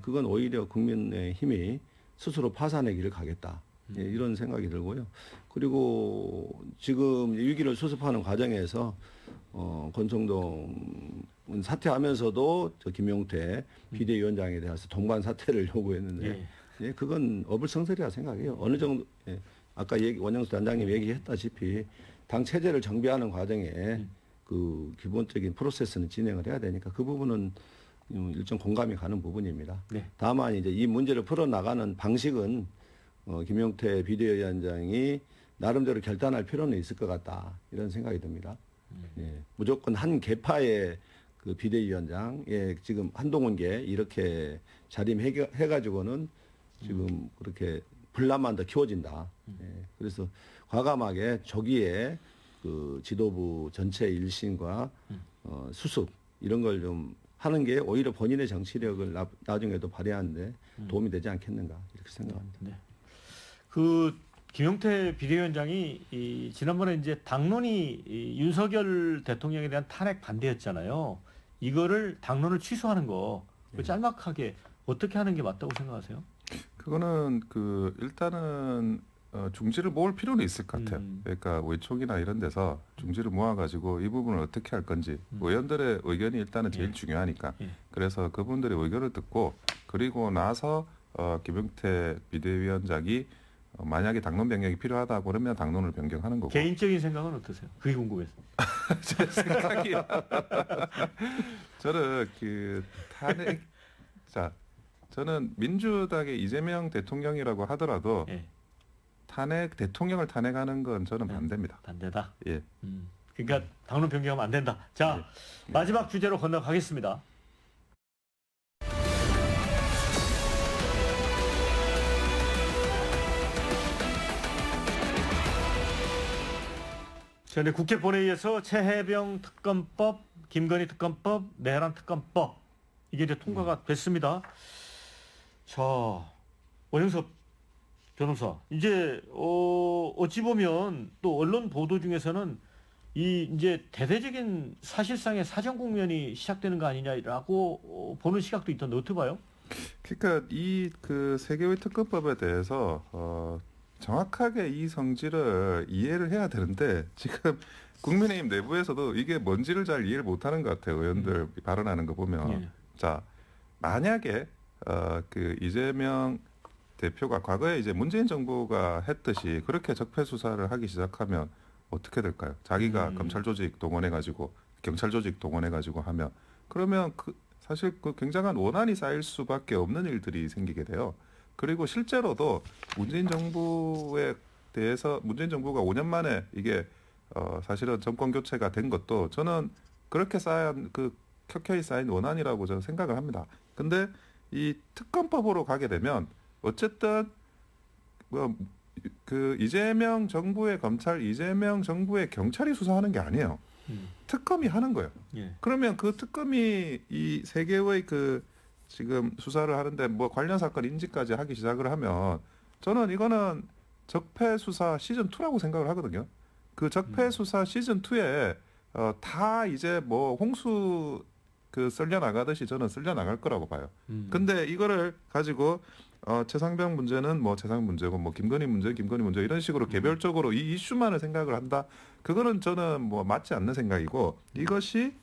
그건 오히려 국민의힘이 스스로 파산의 길을 가겠다. 이런 생각이 들고요. 그리고 지금 위기를 수습하는 과정에서 권성동은 사퇴하면서도 저 김용태 비대위원장에 대해서 동반 사퇴를 요구했는데 그건 어불성설이라 생각해요. 어느 정도 아까 원영수 단장님 얘기했다시피 당 체제를 정비하는 과정에 그 기본적인 프로세스는 진행을 해야 되니까 그 부분은 일정 공감이 가는 부분입니다. 다만 이제 이 문제를 풀어나가는 방식은 김용태 비대위원장이 나름대로 결단할 필요는 있을 것 같다, 이런 생각이 듭니다. 무조건 한 계파의 그 비대위원장에 지금 한동훈계 이렇게 자림해가지고는 지금 그렇게 분란만 더 키워진다. 그래서 과감하게 조기에 그 지도부 전체 일신과 수습 이런 걸 좀 하는 게 오히려 본인의 정치력을 나중에도 발휘하는데 도움이 되지 않겠는가, 이렇게 생각합니다. 그 김용태 비대위원장이 지난번에 이제 당론이 윤석열 대통령에 대한 탄핵 반대였잖아요. 이거를 당론을 취소하는 거 짤막하게 어떻게 하는 게 맞다고 생각하세요? 그거는 일단은 중지를 모을 필요는 있을 것 같아요. 그러니까 의총이나 이런 데서 중지를 모아가지고 이 부분을 어떻게 할 건지 의원들의 의견이 일단은 제일 중요하니까 그래서 그분들의 의견을 듣고 그리고 나서 김용태 비대위원장이 만약에 당론 변경이 필요하다고 그러면 당론을 변경하는 거고. 개인적인 생각은 어떠세요? 그게 궁금해서. 제 생각이요. 저는 저는 민주당의 이재명 대통령이라고 하더라도 대통령을 탄핵하는 건 저는 반대입니다. 반대다. 예. 그러니까 당론 변경하면 안 된다. 자, 마지막 주제로 건너가겠습니다. 전에 국회 본회의에서 최혜병 특검법, 김건희 특검법, 내란 특검법 이게 이제 통과가 됐습니다. 자, 원영섭 변호사, 이제 어찌 보면 또 언론 보도 중에서는 이 이제 대대적인 사실상의 사정 국면이 시작되는 거 아니냐라고 보는 시각도 있던데 어떻게 봐요? 그러니까 이 그 세계의 특검법에 대해서 정확하게 이 성질을 이해를 해야 되는데 지금 국민의힘 내부에서도 이게 뭔지를 잘 이해를 못하는 것 같아요. 의원들 발언하는 거 보면. 예. 자, 만약에 그 이재명 대표가 과거에 이제 문재인 정부가 했듯이 그렇게 적폐 수사를 하기 시작하면 어떻게 될까요? 자기가 검찰 조직 동원해 가지고 경찰 조직 동원해 가지고 하면 그러면 사실 그 굉장한 원한이 쌓일 수밖에 없는 일들이 생기게 돼요. 그리고 실제로도 문재인 정부에 대해서 문재인 정부가 5년 만에 이게 사실은 정권 교체가 된 것도 저는 그렇게 쌓인 그 켜켜이 쌓인 원한이라고 저는 생각을 합니다. 근데 이 특검법으로 가게 되면 어쨌든 뭐 그 이재명 정부의 검찰, 이재명 정부의 경찰이 수사하는 게 아니에요. 특검이 하는 거예요. 예. 그러면 그 특검이 이 세 개의 그 지금 수사를 하는데 뭐 관련 사건 인지까지 하기 시작을 하면 저는 이거는 적폐 수사 시즌 2라고 생각을 하거든요. 그 적폐 수사 시즌 2에 다 이제 뭐 홍수 그 쓸려 나가듯이 저는 쓸려 나갈 거라고 봐요. 근데 이거를 가지고 최상병 문제는 뭐 최상 문제고 뭐 김건희 문제 이런 식으로 개별적으로 이 이슈만을 생각을 한다. 그거는 저는 뭐 맞지 않는 생각이고 이것이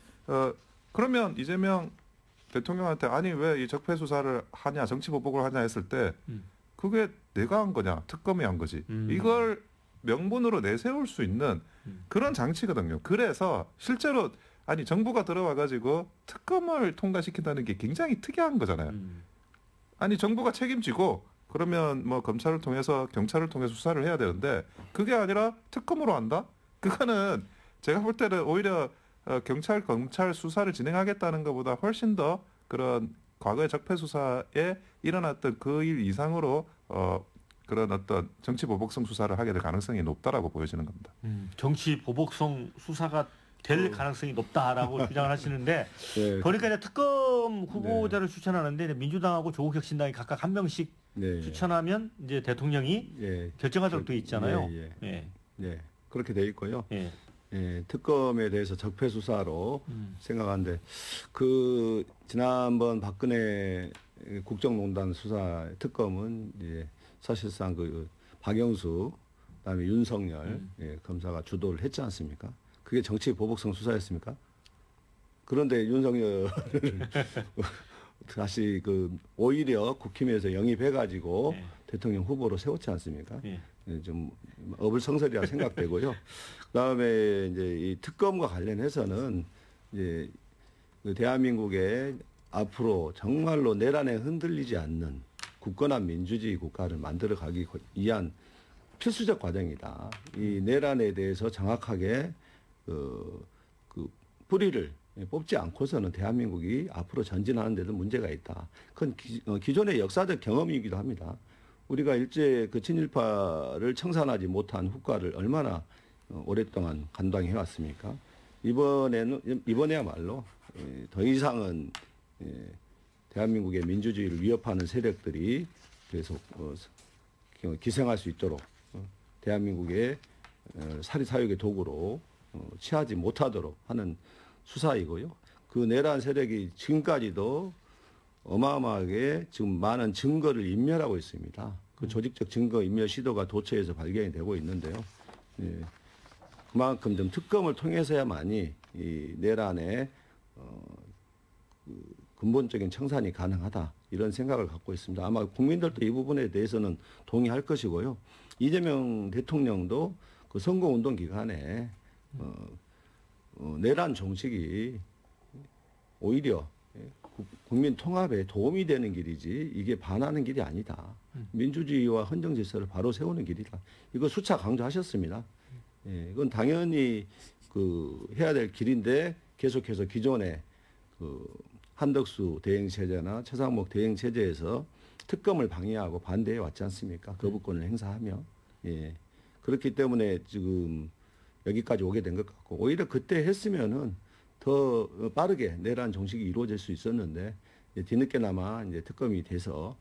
그러면 이재명 대통령한테 아니 왜 이 적폐 수사를 하냐 정치 보복을 하냐 했을 때 그게 내가 한 거냐 특검이 한 거지. 이걸 명분으로 내세울 수 있는 그런 장치거든요. 그래서 실제로 아니 정부가 들어와 가지고 특검을 통과시킨다는 게 굉장히 특이한 거잖아요. 아니 정부가 책임지고 그러면 뭐 검찰을 통해서 경찰을 통해서 수사를 해야 되는데 그게 아니라 특검으로 한다? 그거는 제가 볼 때는 오히려 경찰 검찰 수사를 진행하겠다는 것보다 훨씬 더 그런 과거의 적폐 수사에 일어났던 그 일 이상으로 그런 어떤 정치 보복성 수사를 하게 될 가능성이 높다라고 보여지는 겁니다. 정치 보복성 수사가 될 가능성이 높다라고 주장을 하시는데 네. 보니까 이제 특검 후보자를 추천하는데 민주당하고 조국혁신당이 각각 한 명씩 네. 추천하면 이제 대통령이 예. 결정하도록 돼 있잖아요. 예, 예. 예. 네. 그렇게 돼 있고요. 예. 예, 특검에 대해서 적폐 수사로 생각하는데 그 지난번 박근혜 국정농단 수사 특검은 이제 사실상 그 박영수 그다음에 윤석열 검사가 주도를 했지 않습니까? 그게 정치 보복성 수사였습니까? 그런데 윤석열을 다시 그 오히려 국힘에서 영입해가지고 대통령 후보로 세웠지 않습니까? 좀 어불성설이라 생각되고요. 그다음에 이제 이 특검과 관련해서는 이제 그 대한민국의 앞으로 정말로 내란에 흔들리지 않는 굳건한 민주주의 국가를 만들어가기 위한 필수적 과정이다. 이 내란에 대해서 정확하게 그 뿌리를 뽑지 않고서는 대한민국이 앞으로 전진하는 데도 문제가 있다. 그건 기존의 역사적 경험이기도 합니다. 우리가 일제 그 친일파를 청산하지 못한 후과를 얼마나 오랫동안 감당해 왔습니까? 이번에야말로 더 이상은 대한민국의 민주주의를 위협하는 세력들이 계속 기생할 수 있도록 대한민국의 사리사욕의 도구로 취하지 못하도록 하는 수사이고요. 그 내란 세력이 지금까지도 어마어마하게 지금 많은 증거를 인멸하고 있습니다. 그 조직적 증거 인멸 시도가 도처에서 발견이 되고 있는데요. 예. 그만큼 좀 특검을 통해서야만이 이 내란의 그 근본적인 청산이 가능하다 이런 생각을 갖고 있습니다. 아마 국민들도 이 부분에 대해서는 동의할 것이고요. 이재명 대통령도 그 선거운동 기간에 내란 정책이 오히려 국민 통합에 도움이 되는 길이지 이게 반하는 길이 아니다. 민주주의와 헌정 질서를 바로 세우는 길이다. 이거 수차 강조하셨습니다. 예, 이건 당연히 그 해야 될 길인데 계속해서 기존의 그 한덕수 대행 체제나 최상목 대행 체제에서 특검을 방해하고 반대해 왔지 않습니까? 거부권을 행사하며. 예. 그렇기 때문에 지금 여기까지 오게 된 것 같고 오히려 그때 했으면은 더 빠르게 내란 정식이 이루어질 수 있었는데 뒤늦게나마 이제 특검이 돼서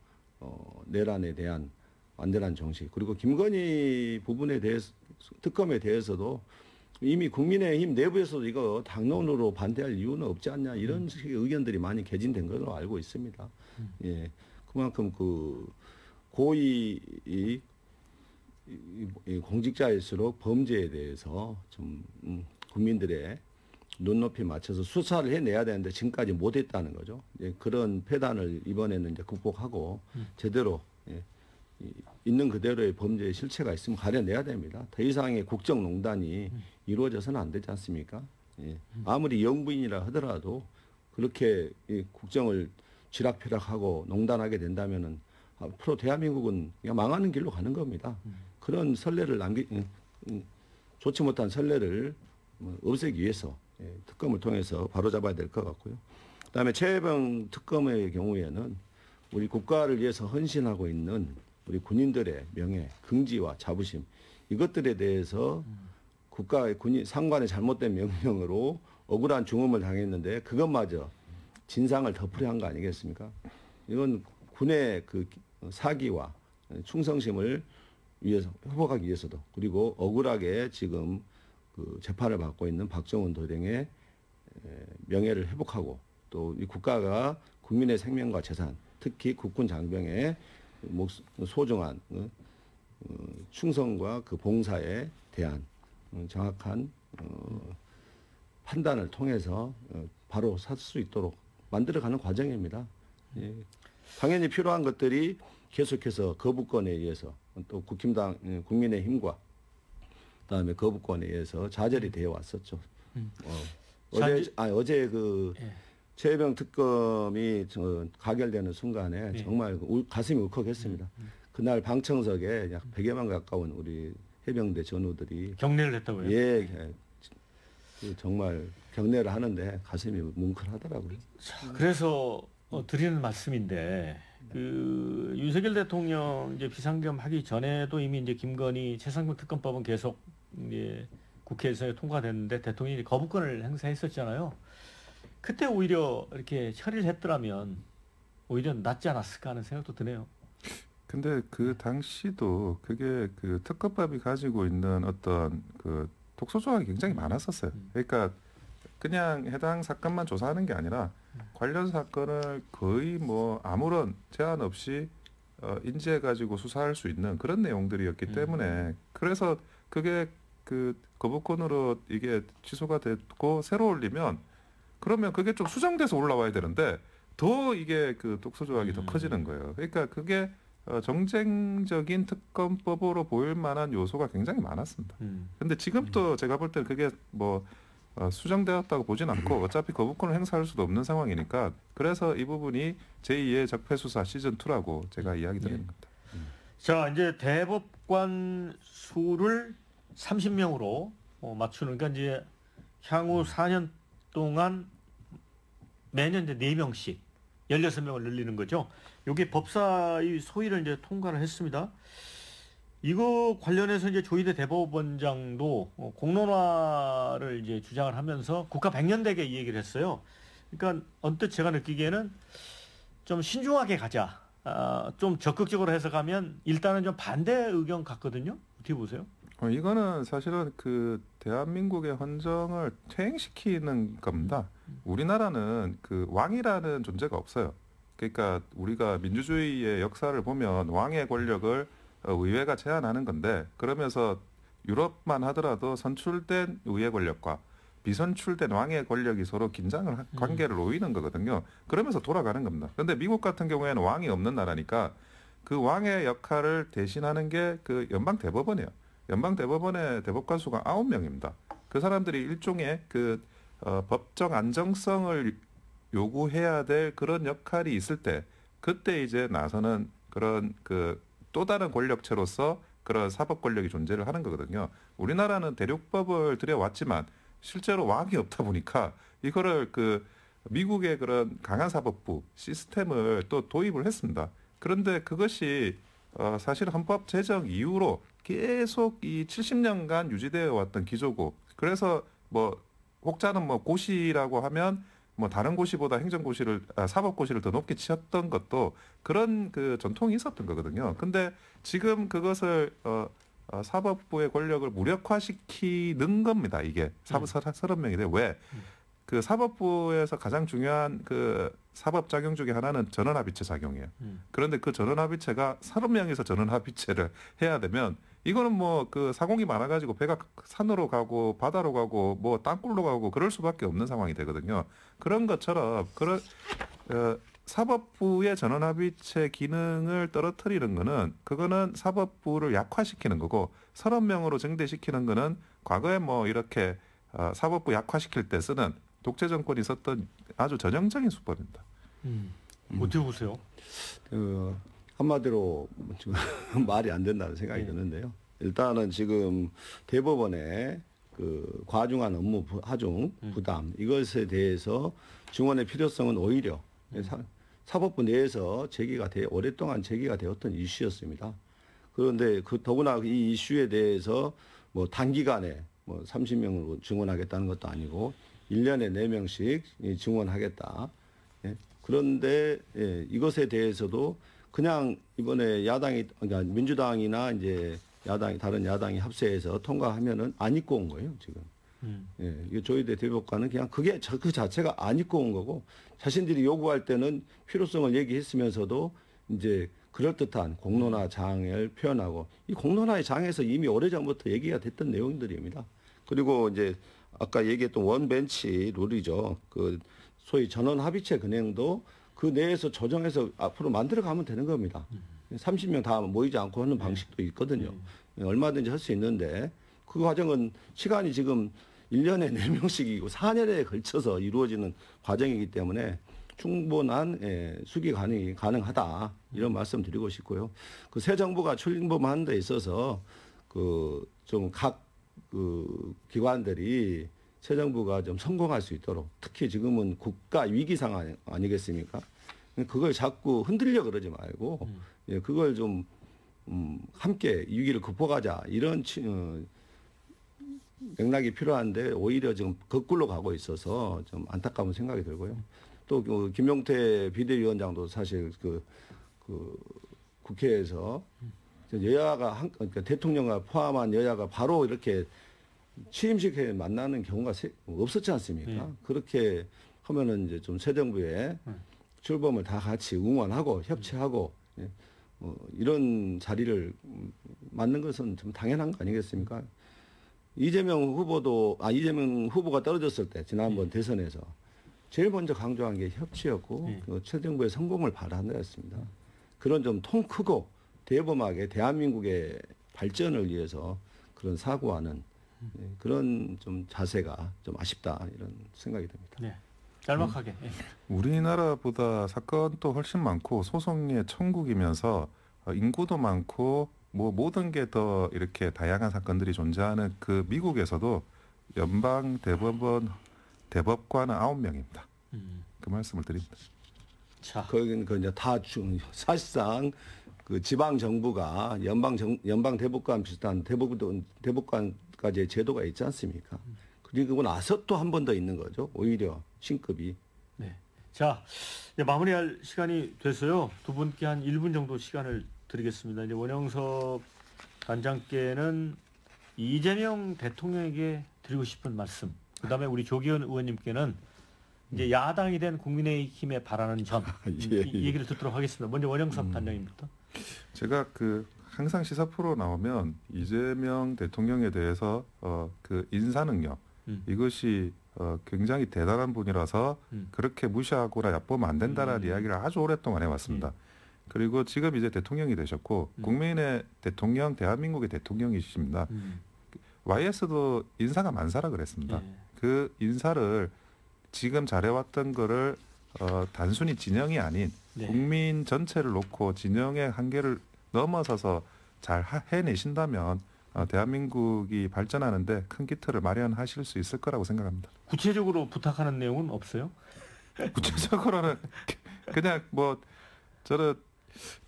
내란에 대한 완전한 정식, 그리고 김건희 부분에 대해서 특검에 대해서도 이미 국민의힘 내부에서도 이거 당론으로 반대할 이유는 없지 않냐 이런 식의 의견들이 많이 개진된 것으로 알고 있습니다. 예, 그만큼 그 고위 이 공직자일수록 범죄에 대해서 좀 국민들의 눈높이 맞춰서 수사를 해내야 되는데 지금까지 못했다는 거죠. 예, 그런 폐단을 이번에는 이제 극복하고 제대로 있는 그대로의 범죄의 실체가 있으면 가려내야 됩니다. 더 이상의 국정농단이 이루어져서는 안 되지 않습니까? 예. 아무리 영부인이라 하더라도 그렇게 이 국정을 쥐락펴락하고 농단하게 된다면은 앞으로 대한민국은 그냥 망하는 길로 가는 겁니다. 그런 선례를 좋지 못한 선례를 없애기 위해서 특검을 통해서 바로잡아야 될 것 같고요. 그다음에 최혜병 특검의 경우에는 우리 국가를 위해서 헌신하고 있는 우리 군인들의 명예, 긍지와 자부심 이것들에 대해서 국가의 상관의 잘못된 명령으로 억울한 중음을 당했는데 그것마저 진상을 덮으려 한 거 아니겠습니까? 이건 군의 그 사기와 충성심을 위해서 회복하기 위해서도 그리고 억울하게 지금 그 재판을 받고 있는 박정훈 도령의 명예를 회복하고 또 이 국가가 국민의 생명과 재산 특히 국군 장병의 소중한 충성과 그 봉사에 대한 정확한 판단을 통해서 바로 살 수 있도록 만들어가는 과정입니다. 예. 당연히 필요한 것들이 계속해서 거부권에 의해서 또 국민의힘과 그다음에 거부권에 의해서 좌절이 되어 왔었죠. 어제 그 예. 최혜병 특검이 가결되는 순간에 예. 정말 가슴이 울컥했습니다. 그날 방청석에 약 100여만 가까운 우리 해병대 전우들이 경례를 했다고요? 예, 정말 경례를 하는데 가슴이 뭉클하더라고요. 자, 그래서 드리는 말씀인데 그 윤석열 대통령 이제 비상겸 하기 전에도 이미 이제 김건희 최상병 특검법은 계속 이제 국회에서 통과됐는데 대통령이 거부권을 행사했었잖아요. 그때 오히려 이렇게 처리를 했더라면 오히려 낫지 않았을까 하는 생각도 드네요. 근데 그 당시도 그게 그 특검법이 가지고 있는 어떤 그 독소 조항이 굉장히 많았었어요. 그러니까 그냥 해당 사건만 조사하는 게 아니라 관련 사건을 거의 뭐 아무런 제한 없이 인지해 가지고 수사할 수 있는 그런 내용들이었기 때문에 그래서 그게 그 거부권으로 이게 취소가 됐고 새로 올리면 그러면 그게 좀 수정돼서 올라와야 되는데 더 이게 그 독소 조항이 더 커지는 거예요. 그러니까 그게 정쟁적인 특검법으로 보일 만한 요소가 굉장히 많았습니다. 근데 지금 또 제가 볼 때는 그게 뭐 수정되었다고 보진 않고 어차피 거부권을 행사할 수도 없는 상황이니까 그래서 이 부분이 제2의 적폐수사 시즌2라고 제가 이야기 드리는 겁니다. 자, 이제 대법관 수를 30명으로 맞추는, 그러니까 이제 향후 4년 동안 매년 이제 4명씩 16명을 늘리는 거죠. 이게 법사위 소위를 이제 통과를 했습니다. 이거 관련해서 이제 조희대 대법원장도 공론화를 이제 주장을 하면서 국가 백년대계 이 얘기를 했어요. 그러니까 언뜻 제가 느끼기에는 좀 신중하게 가자. 좀 적극적으로 해석하면 일단은 좀 반대 의견 같거든요. 어떻게 보세요? 이거는 사실은 그 대한민국의 헌정을 퇴행시키는 겁니다. 우리나라는 그 왕이라는 존재가 없어요. 그러니까 우리가 민주주의의 역사를 보면 왕의 권력을 의회가 제한하는 건데 그러면서 유럽만 하더라도 선출된 의회 권력과 비선출된 왕의 권력이 서로 긴장을 관계를 놓이는 거거든요. 그러면서 돌아가는 겁니다. 그런데 미국 같은 경우에는 왕이 없는 나라니까 그 왕의 역할을 대신하는 게 그 연방 대법원이에요. 연방 대법원의 대법관 수가 9명입니다. 그 사람들이 일종의 그 법정 안정성을 요구해야 될 그런 역할이 있을 때 그때 이제 나서는 그런 그 또 다른 권력체로서 그런 사법 권력이 존재를 하는 거거든요. 우리나라는 대륙법을 들여왔지만 실제로 왕이 없다 보니까 이거를 그 미국의 그런 강한 사법부 시스템을 또 도입을 했습니다. 그런데 그것이 사실 헌법 제정 이후로 계속 이 70년간 유지되어 왔던 기조고 그래서 뭐 혹자는 뭐 고시라고 하면 뭐 다른 고시보다 행정고시를 사법고시를 더 높게 치렀던 것도 그런 그 전통이 있었던 거거든요. 근데 지금 그것을 사법부의 권력을 무력화시키는 겁니다. 이게 30명인데 왜? 그 사법부에서 가장 중요한 그 사법 작용 중에 하나는 전원합의체 작용이에요. 그런데 그 전원합의체가 30명에서 전원합의체를 해야 되면 이거는 뭐 그 사공이 많아가지고 배가 산으로 가고 바다로 가고 뭐 땅굴로 가고 그럴 수밖에 없는 상황이 되거든요. 그런 것처럼 사법부의 전원합의체 기능을 떨어뜨리는 거는 그거는 사법부를 약화시키는 거고 30명으로 증대시키는 거는 과거에 뭐 이렇게 사법부 약화시킬 때 쓰는 독재 정권이 있었던 아주 전형적인 수법입니다. 어떻게 보세요? 한마디로 지금 말이 안 된다는 생각이 드는데요. 일단은 지금 대법원의 그 과중한 업무 하중 부담 이것에 대해서 증언의 필요성은 오히려 사법부 내에서 오랫동안 제기가 되었던 이슈였습니다. 그런데 더구나 이 이슈에 대해서 뭐 단기간에 뭐 30명으로 증언하겠다는 것도 아니고 1년에 4명씩 증언하겠다. 그런데 이것에 대해서도 그냥 이번에 그러니까 민주당이나 이제 다른 야당이 합세해서 통과하면은 안 입고 온 거예요, 지금. 이게 조희대 대법관은 그냥 그 자체가 안 입고 온 거고 자신들이 요구할 때는 필요성을 얘기했으면서도 이제 그럴듯한 공론화 장을 표현하고 이 공론화의 장에서 이미 오래전부터 얘기가 됐던 내용들입니다. 그리고 이제 아까 얘기했던 원벤치 룰이죠. 그 소위 전원 합의체 근행도 그 내에서 조정해서 앞으로 만들어가면 되는 겁니다. 30명 다 모이지 않고 하는 방식도 있거든요. 얼마든지 할 수 있는데 그 과정은 시간이 지금 1년에 4명씩이고 4년에 걸쳐서 이루어지는 과정이기 때문에 충분한 수기 가능하다 이런 말씀 드리고 싶고요. 그 새 정부가 출범하는 데 있어서 그 좀 각 그 기관들이 새 정부가 좀 성공할 수 있도록 특히 지금은 국가 위기 상황 아니겠습니까? 그걸 자꾸 흔들려 그러지 말고 그걸 좀 함께 위기를 극복하자 이런 맥락이 필요한데 오히려 지금 거꾸로 가고 있어서 좀 안타까운 생각이 들고요. 또 그 김용태 비대위원장도 사실 그 국회에서 여야가 그러니까 대통령과 포함한 여야가 바로 이렇게 취임식에 만나는 경우가 없었지 않습니까? 그렇게 하면은 이제 좀 새 정부의 출범을 다 같이 응원하고 협치하고 이런 자리를 맞는 것은 좀 당연한 거 아니겠습니까? 이재명 후보가 떨어졌을 때 지난번 대선에서 제일 먼저 강조한 게 협치였고 새 정부의 성공을 바라는 거였습니다. 그런 좀 통 크고 대범하게 대한민국의 발전을 위해서 그런 사고하는 그런 좀 자세가 좀 아쉽다 이런 생각이 듭니다. 네. 짤막하게. 우리나라보다 사건도 훨씬 많고 소송의 천국이면서 인구도 많고 뭐 모든 게 더 이렇게 다양한 사건들이 존재하는 그 미국에서도 연방 대법원은 9명입니다. 그 말씀을 드립니다. 자, 거기는 이제 사실상 그 지방 정부가 연방 대법관 비슷한 대법관까지의 제도가 있지 않습니까? 그리고 나서 또 한 번 더 있는 거죠. 오히려 신급이. 네. 자, 이제 마무리할 시간이 됐어요. 두 분께 한 1분 정도 시간을 드리겠습니다. 이제 원영섭 단장께는 이재명 대통령에게 드리고 싶은 말씀. 그다음에 우리 조기현 의원님께는 이제 야당이 된 국민의힘에 바라는 점 이 얘기를 듣도록 하겠습니다. 먼저 원영섭 단장님부터. 제가 항상 시사 프로 나오면 이재명 대통령에 대해서 그 인사 능력 이것이 굉장히 대단한 분이라서 그렇게 무시하거나 얕보면 안 된다라는 이야기를 아주 오랫동안 해왔습니다. 그리고 지금 이제 대통령이 되셨고 국민의 대통령, 대한민국의 대통령이십니다. YS도 인사가 만사라 그랬습니다. 그 인사를 지금 잘해왔던 거를 단순히 진영이 아닌 국민 전체를 놓고 진영의 한계를 넘어서서 잘 해내신다면 대한민국이 발전하는데 큰 기틀을 마련하실 수 있을 거라고 생각합니다. 구체적으로 부탁하는 내용은 없어요? 구체적으로는 그냥 저는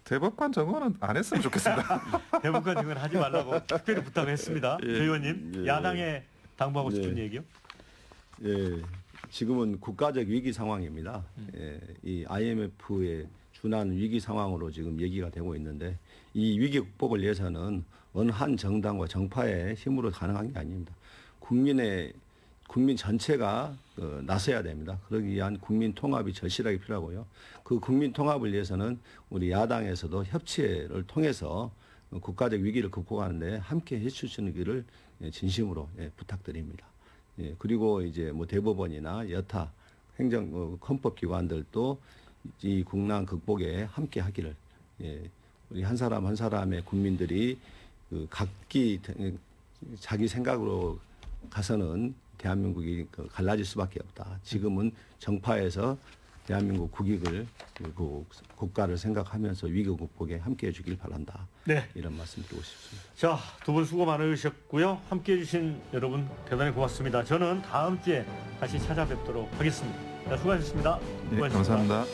대법관 정원은 안 했으면 좋겠습니다. 대법관 정원 하지 말라고 특별히 부탁을 했습니다. 조 의원님, 야당에 당부하고 싶은 얘기요? 예. 지금은 국가적 위기 상황입니다. 이 IMF의 준한 위기 상황으로 지금 얘기가 되고 있는데 이 위기 극복을 위해서는 어느 한 정당과 정파의 힘으로 가능한 게 아닙니다. 국민 전체가 나서야 됩니다. 그러기 위한 국민 통합이 절실하게 필요하고요. 그 국민 통합을 위해서는 우리 야당에서도 협치를 통해서 국가적 위기를 극복하는데 함께 해주시기를 진심으로 부탁드립니다. 그리고 이제 뭐 대법원이나 여타 행정 헌법기관들도 이 국난 극복에 함께 하기를 우리 한 사람 한 사람의 국민들이 각기 자기 생각으로 가서는 대한민국이 갈라질 수밖에 없다. 지금은 정파에서 대한민국 국익을 그리고 국가를 생각하면서 위기 극복에 함께해 주길 바란다. 네. 이런 말씀 드리고 싶습니다. 자, 두 분 수고 많으셨고요. 함께해 주신 여러분 대단히 고맙습니다. 저는 다음 주에 다시 찾아뵙도록 하겠습니다. 자, 수고하셨습니다. 네, 감사합니다.